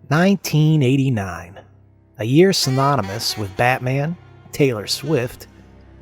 1989, a year synonymous with Batman, Taylor Swift,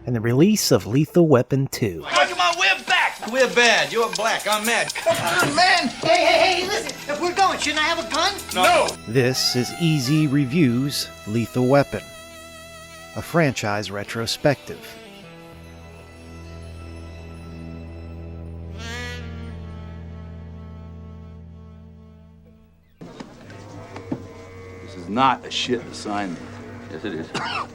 and the release of Lethal Weapon 2. Look, my whip back! We're bad. You're black. I'm mad. Come on, man! Hey, listen. If we're going, shouldn't I have a gun? No! This is Easy Review's Lethal Weapon, a franchise retrospective. This is not a shit assignment. Yes, it is.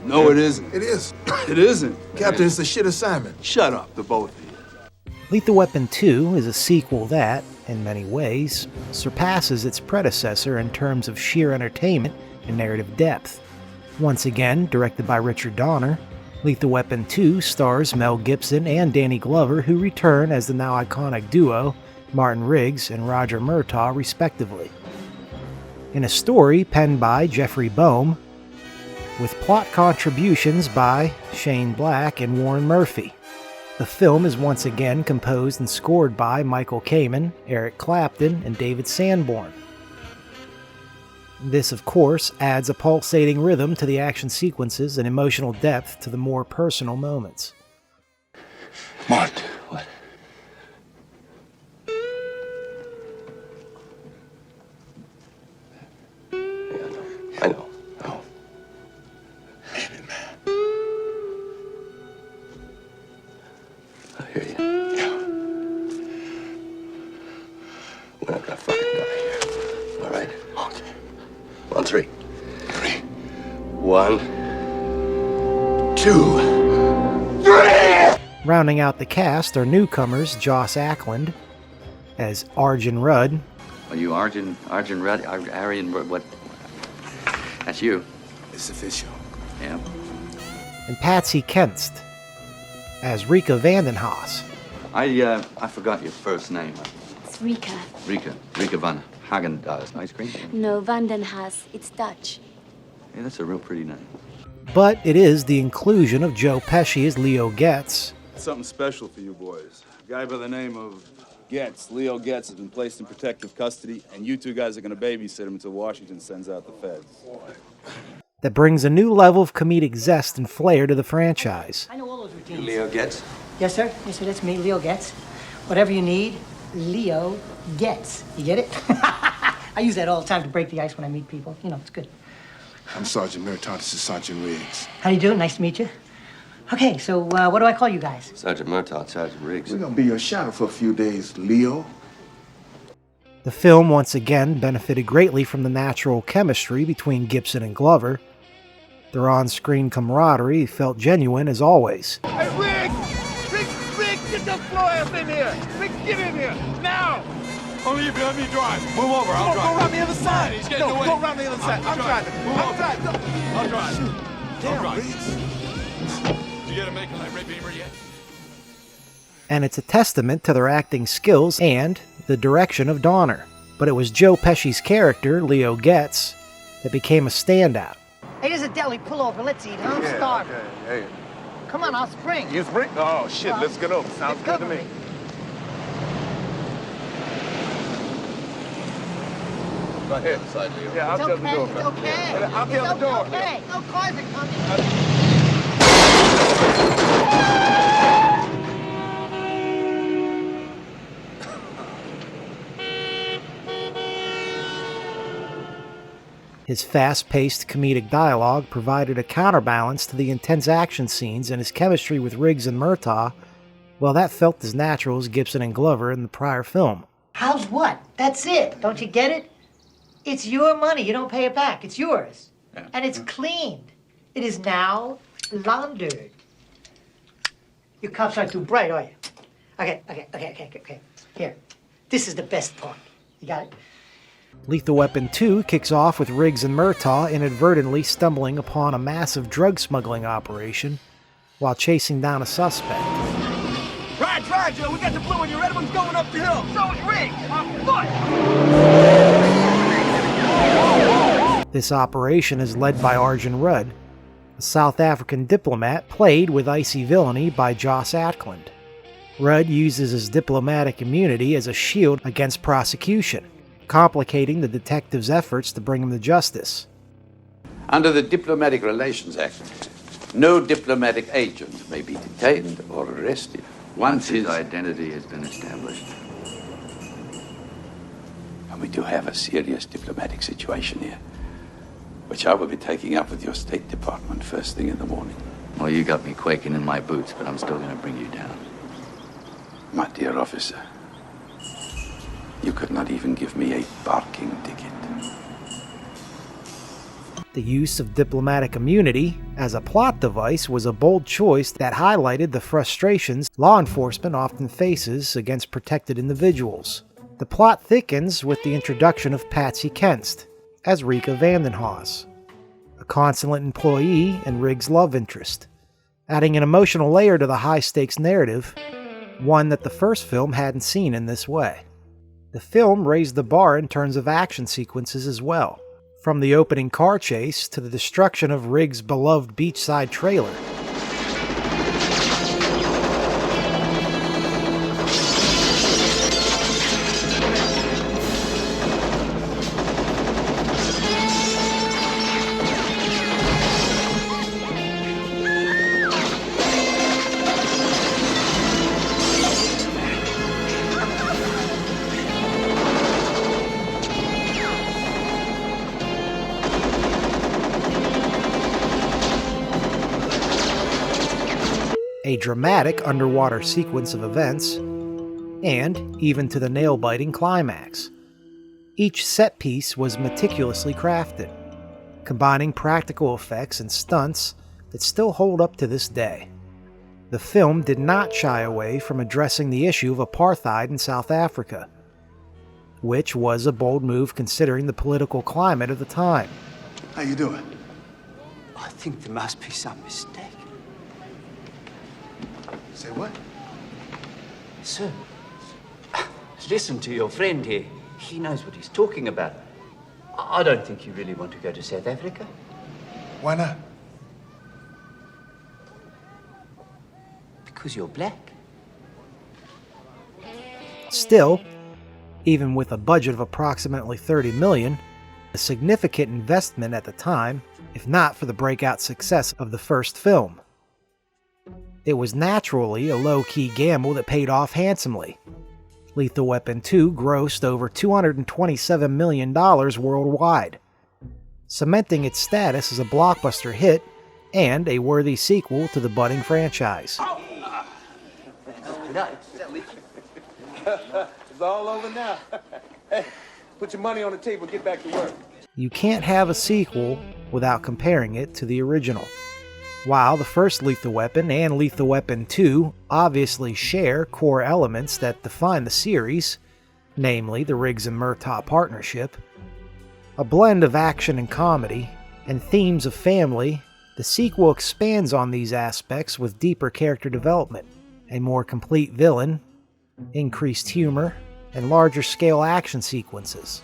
No, it isn't. It is. It isn't. Captain, it's a shit assignment. Shut up, the both of you. Lethal Weapon 2 is a sequel that, in many ways, surpasses its predecessor in terms of sheer entertainment and narrative depth. Once again, directed by Richard Donner, Lethal Weapon 2 stars Mel Gibson and Danny Glover, who return as the now iconic duo Martin Riggs and Roger Murtaugh, respectively. In a story penned by Jeffrey Boam, with plot contributions by Shane Black and Warren Murphy. The film is once again composed and scored by Michael Kamen, Eric Clapton, and David Sanborn. This, of course, adds a pulsating rhythm to the action sequences and emotional depth to the more personal moments. Mart. What? Yeah, I know. Oh. Baby, man. I hear you. Yeah. We're not gonna fucking die here. All right? Okay. On three. 3, 1, 2, 3! Rounding out the cast are newcomers Joss Ackland as Arjun Rudd, Are you Arjun Rudd? Aryan, what? That's you. It's official. Yeah. and Patsy Kensit as Rika Vandenhaas. I forgot your first name. It's Rika. Rika van Hagen-Dazs. Ice cream? No, Vandenhaas. It's Dutch. Yeah, that's a real pretty name. But it is the inclusion of Joe Pesci as Leo Getz, Something special for you boys. A guy by the name of Getz, Leo Getz, has been placed in protective custody, and you two guys are going to babysit him until Washington sends out the feds. that brings a new level of comedic zest and flair to the franchise. I know all those routines. Leo Getz? Yes, sir. Yes, sir. That's me, Leo Getz. Whatever you need, Leo Getz. You get it? I use that all the time to break the ice when I meet people. You know, it's good. I'm Sergeant Murtaugh. This is Sergeant Riggs. How you doing? Nice to meet you. Okay, so what do I call you guys? Sergeant Murtaugh, Sergeant Riggs. We're gonna be your shadow for a few days, Leo. The film once again benefited greatly from the natural chemistry between Gibson and Glover. Their on-screen camaraderie felt genuine as always. Hey, Rick! Rick, get your slow ass in here! Rick, get in here! Now! Only if you let me drive. Move over, I'll drive. Go around the other side. He's getting away. Go around the other side. I'm driving. I'm driving. I'll drive. Damn, Riggs. Did you get a make light red beamer yet? And it's a testament to their acting skills and the direction of Donner. But it was Joe Pesci's character, Leo Getz, that became a standout. Hey, there's a deli. Pull over. Let's eat. I'm starving. Hey. Come on, I'll spring. You spring? Oh, shit, let's get over. Sounds good to me. Go ahead, side Leo. Yeah, I'll It's tell okay. the door. It's okay. I'll tell the door. It's okay. No cars are coming. His fast-paced comedic dialogue provided a counterbalance to the intense action scenes, and his chemistry with Riggs and Murtaugh, well, that felt as natural as Gibson and Glover in the prior film. How's what? That's it. Don't you get it? It's your money. You don't pay it back. It's yours. Yeah. And it's cleaned. It is now laundered. Your cups aren't too bright, are you? Okay. Here. This is the best part. You got it? Lethal Weapon 2 kicks off with Riggs and Murtaugh inadvertently stumbling upon a massive drug smuggling operation while chasing down a suspect. Right, Joe. We got the blue and your red one's going up the hill. So is Rick. On foot. This operation is led by Arjun Rudd, a South African diplomat played with icy villainy by Joss Ackland. Rudd uses his diplomatic immunity as a shield against prosecution, complicating the detective's efforts to bring him to justice. Under the Diplomatic Relations Act, no diplomatic agent may be detained or arrested Once his identity has been established. And we do have a serious diplomatic situation here, which I will be taking up with your State Department first thing in the morning. Well, you got me quaking in my boots, but I'm still going to bring you down. My dear officer, you could not even give me a parking ticket. The use of diplomatic immunity as a plot device was a bold choice that highlighted the frustrations law enforcement often faces against protected individuals. The plot thickens with the introduction of Patsy Kensit as Rika Vandenhaas, a consulate employee and Riggs' love interest, adding an emotional layer to the high-stakes narrative, one that the first film hadn't seen in this way. The film raised the bar in terms of action sequences as well, from the opening car chase to the destruction of Riggs' beloved beachside trailer. A dramatic underwater sequence of events, and even to the nail-biting climax. Each set piece was meticulously crafted, combining practical effects and stunts that still hold up to this day. The film did not shy away from addressing the issue of apartheid in South Africa, which was a bold move considering the political climate of the time. How you doing? I think there must be some mistake. Say what? Sir, listen to your friend here. He knows what he's talking about. I don't think you really want to go to South Africa. Why not? Because you're black. Still, even with a budget of approximately $30 million, a significant investment at the time, if not for the breakout success of the first film. It was naturally a low-key gamble that paid off handsomely. Lethal Weapon 2 grossed over $227 million worldwide, cementing its status as a blockbuster hit and a worthy sequel to the budding franchise. It's all over now. Hey, put your money on the table, get back to work. You can't have a sequel without comparing it to the original. While the first Lethal Weapon and Lethal Weapon 2 obviously share core elements that define the series, namely the Riggs and Murtaugh partnership, a blend of action and comedy, and themes of family, the sequel expands on these aspects with deeper character development, a more complete villain, increased humor, and larger scale action sequences.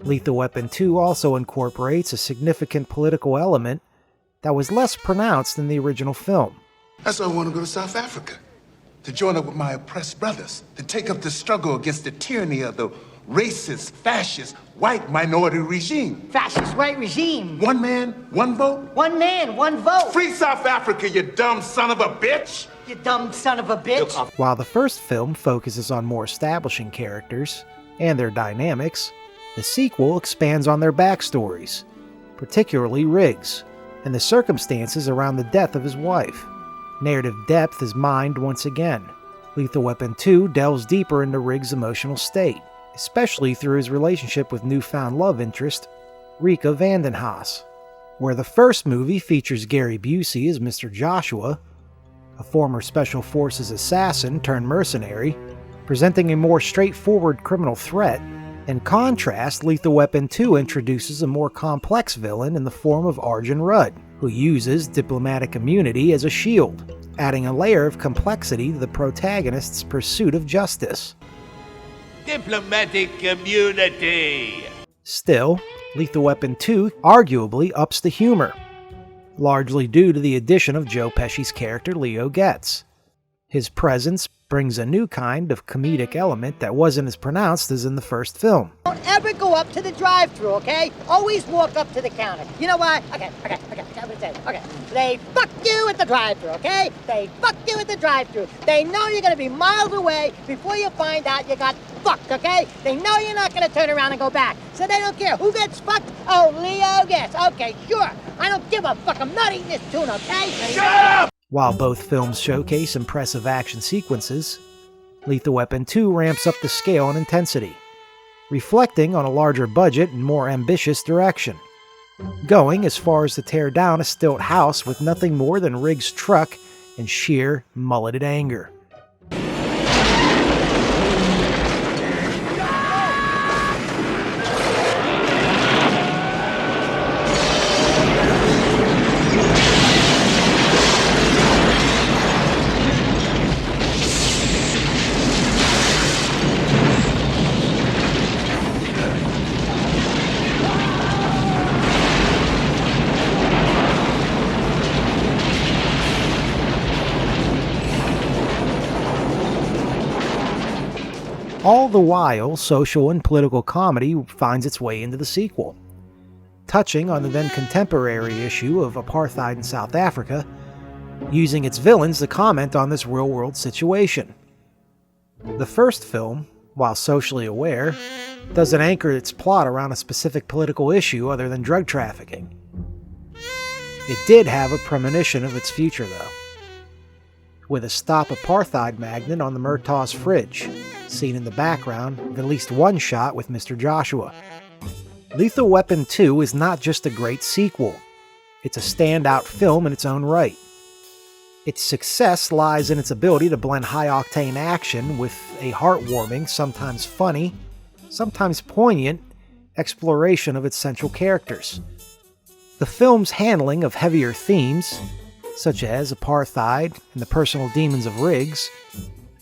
Lethal Weapon 2 also incorporates a significant political element that was less pronounced in the original film. That's why I want to go to South Africa. To join up with my oppressed brothers. To take up the struggle against the tyranny of the racist, fascist, white minority regime. Fascist white regime. One man, one vote? One man, one vote. Free South Africa, you dumb son of a bitch! You dumb son of a bitch. While the first film focuses on more establishing characters and their dynamics, the sequel expands on their backstories, particularly Riggs, and the circumstances around the death of his wife. Narrative depth is mined once again. Lethal Weapon 2 delves deeper into Riggs' emotional state, especially through his relationship with newfound love interest, Rika Vandenhaas. Where the first movie features Gary Busey as Mr. Joshua, a former Special Forces assassin turned mercenary, presenting a more straightforward criminal threat, In contrast, Lethal Weapon 2 introduces a more complex villain in the form of Arjun Rudd, who uses diplomatic immunity as a shield, adding a layer of complexity to the protagonist's pursuit of justice. Diplomatic immunity! Still, Lethal Weapon 2 arguably ups the humor, largely due to the addition of Joe Pesci's character Leo Getz. His presence brings a new kind of comedic element that wasn't as pronounced as in the first film. Don't ever go up to the drive-thru, okay? Always walk up to the counter. You know why? Okay, I'm gonna say it. Okay. They fuck you at the drive-thru, okay? They fuck you at the drive-thru. They know you're gonna be miles away before you find out you got fucked, okay? They know you're not gonna turn around and go back. So they don't care who gets fucked. Oh, Leo gets. Okay, sure. I don't give a fuck. I'm not eating this tuna, okay? Shut up! While both films showcase impressive action sequences, Lethal Weapon 2 ramps up the scale and intensity, reflecting on a larger budget and more ambitious direction, going as far as to tear down a stilt house with nothing more than Riggs' truck and sheer mulleted anger. All the while, social and political comedy finds its way into the sequel, touching on the then contemporary issue of apartheid in South Africa, using its villains to comment on this real-world situation. The first film, while socially aware, doesn't anchor its plot around a specific political issue other than drug trafficking. It did have a premonition of its future, though, with a Stop Apartheid magnet on the Murtaugh's fridge, seen in the background of at least one shot with Mr. Joshua. Lethal Weapon 2 is not just a great sequel, it's a standout film in its own right. Its success lies in its ability to blend high-octane action with a heartwarming, sometimes funny, sometimes poignant exploration of its central characters. The film's handling of heavier themes, such as apartheid and the personal demons of Riggs,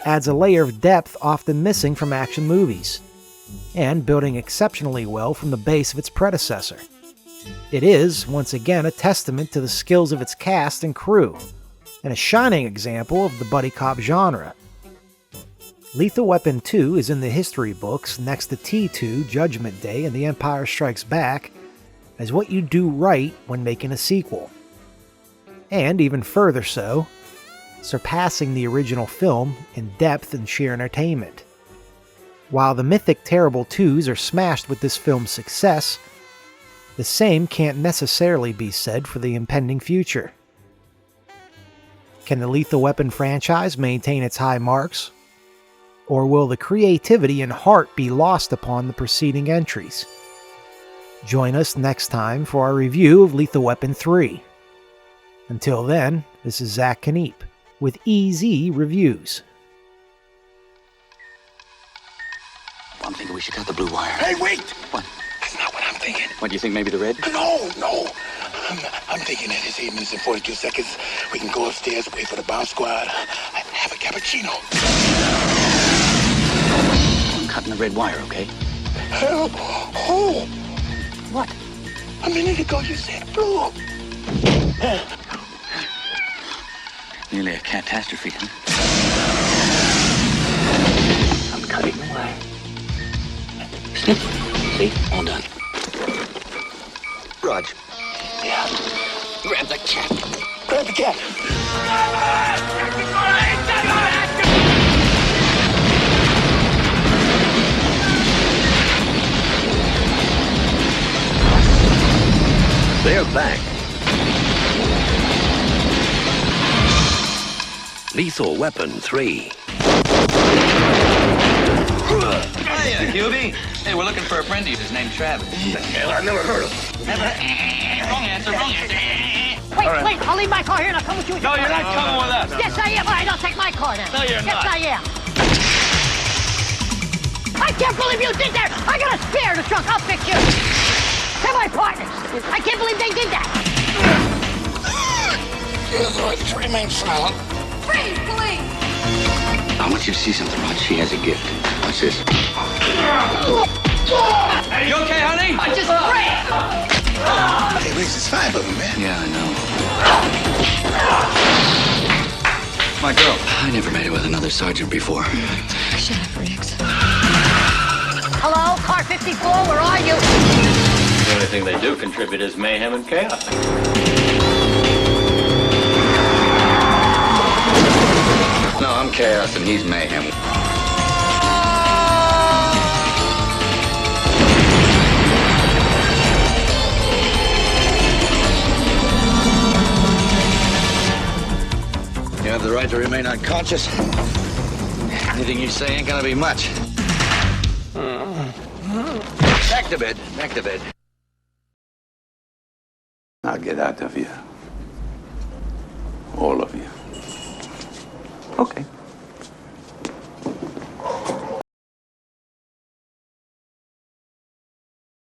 adds a layer of depth often missing from action movies, and building exceptionally well from the base of its predecessor. It is, once again, a testament to the skills of its cast and crew, and a shining example of the buddy cop genre. Lethal Weapon 2 is in the history books next to T2, Judgment Day, and The Empire Strikes Back as what you do right when making a sequel. And even further so, surpassing the original film in depth and sheer entertainment. While the mythic Terrible 2s are smashed with this film's success, the same can't necessarily be said for the impending future. Can the Lethal Weapon franchise maintain its high marks? Or will the creativity and heart be lost upon the preceding entries? Join us next time for our review of Lethal Weapon 3. Until then, this is Zach Kneep with EZ Reviews. I'm thinking we should cut the blue wire. Hey, wait! What? That's not what I'm thinking. What, do you think maybe the red? No. I'm thinking that it's 8 minutes and 42 seconds. We can go upstairs, wait for the bomb squad, have a cappuccino. I'm cutting the red wire, okay? Hell, oh! What? A minute ago you said blue. Nearly a catastrophe, huh? I'm cutting the wire. Snip. See? All done. Raj. Yeah. Grab the cat. Grab the cat. They're back. Lethal Weapon 3. Hiya, Hubie. Hey, we're looking for a friend of yours. His name's Travis. Hell, I never heard of him. Wrong answer. Wait, I'll leave my car here and I'll come with you. No, you're not coming with us. Yes, I am, but I don't take my car now. No, you're yes, not. I am. I can't believe you did that! I got a spare in the trunk, I'll fix you! They're my partners! I can't believe they did that! You're the right to remain silent. Freeze, please! I want you to see something, Rod. She has a gift. Watch this. Hey, you okay, honey? I just ran! Hey, Riggs, it's 5 of them, man. Yeah, I know. My girl. I never made it with another sergeant before. Shut up, Riggs. Hello, car 54, where are you? The only thing they do contribute is mayhem and chaos. No, I'm chaos and he's mayhem. You have the right to remain unconscious. Anything you say ain't gonna be much. Back to bed. Back to bed. I'll get out of here. All of you. Okay.